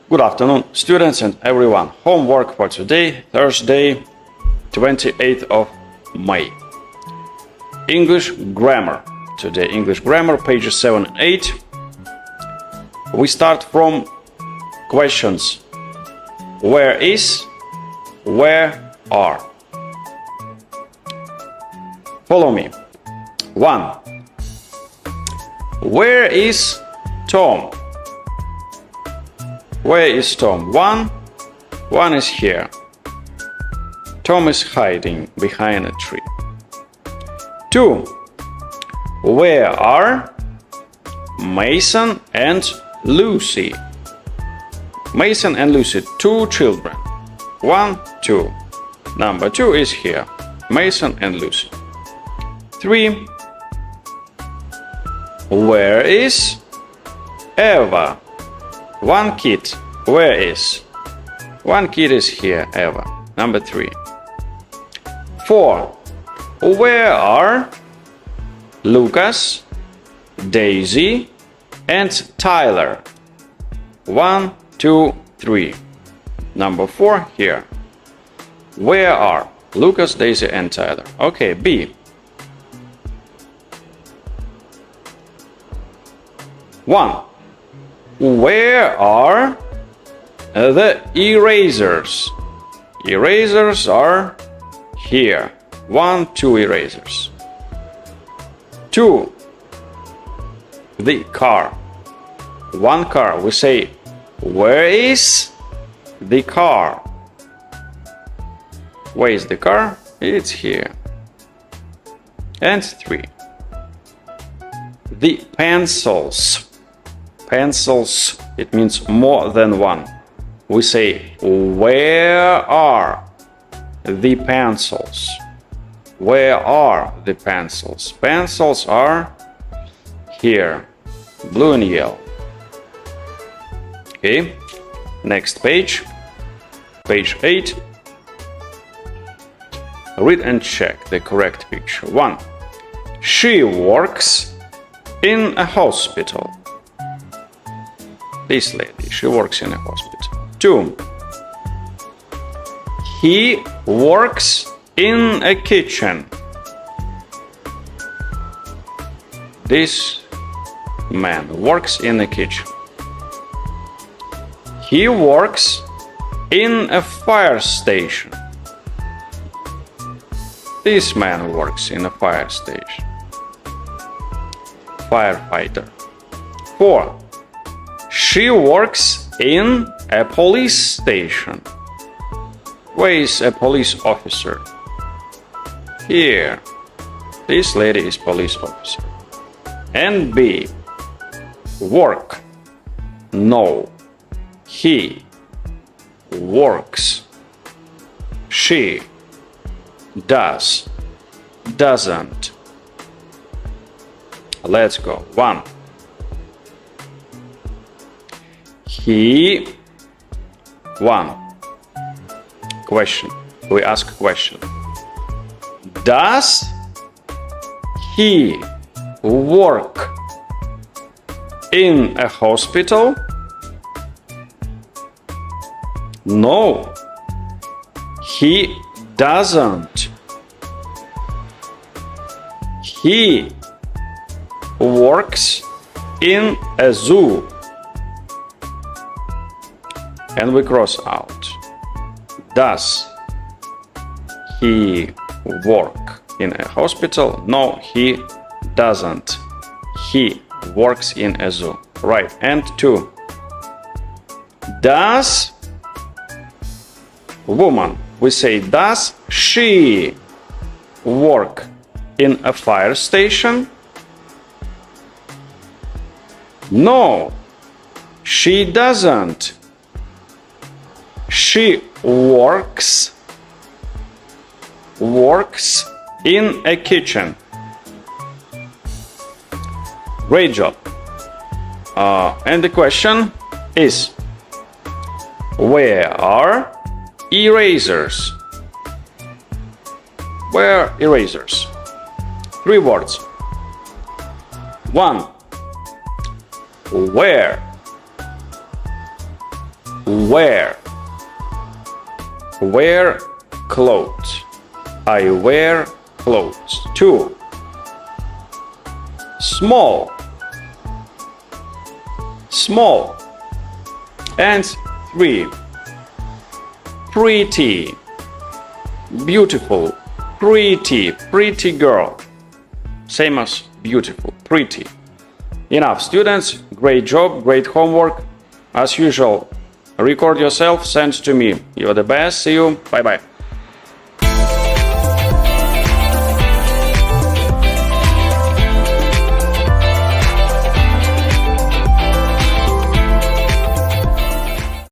Good afternoon, students and everyone. Homework for today, Thursday, 28th of May. English grammar. Today, English grammar, pages 7 and 8. We start from questions. Where is, where are. Follow me. 1. Where is Tom? Where is Tom? One is here. Tom is hiding behind a tree. 2. Where are Mason and Lucy? Mason and Lucy, 2 children. 1, 2. Number 2 is here. Mason and Lucy. 3. Where is Eva? 1 kid. Where is? 1 kid is here, Eva. Number 3. 4. Where are Lucas, Daisy, and Tyler? 1, 2, 3. Number 4 here. Where are Lucas, Daisy, and Tyler? Okay, B. 1. Where are the erasers? Erasers are here. 1, 2 erasers. 2. The car. 1 car. We say, where is the car? Where is the car? It's here. And 3. The pencils. Pencils, it means more than 1. We say, where are the pencils? Where are the pencils? Pencils are here, blue and yellow. Okay, next page, page 8. Read and check the correct picture. 1. She works in a hospital. This lady, she works in a hospital. 2. He works in a kitchen. This man works in a kitchen. He works in a fire station. This man works in a fire station. Firefighter. 4. She works in a police station. Where is a police officer? Here. This lady is police officer. And B. Work. No. He works. She does. Doesn't. Let's go. 1. He. 1. Question. We ask question. Does he work in a hospital? No, he doesn't. He works in a zoo. And we cross out. Does he work in a hospital? No, he doesn't. He works in a zoo. Right. And 2. Does woman. We say, does she work in a fire station? No, she doesn't. She works in a kitchen. Great job. And the question is, where are erasers? Where are erasers? 3 words. 1. Where? Wear. Wear clothes. I wear clothes. 2. Small. Small. And 3. Pretty. Beautiful. Pretty. Pretty girl. Same as beautiful. Pretty. Enough, students. Great job. Great homework. As usual, record yourself, send to me. You're the best. See you. Bye-bye.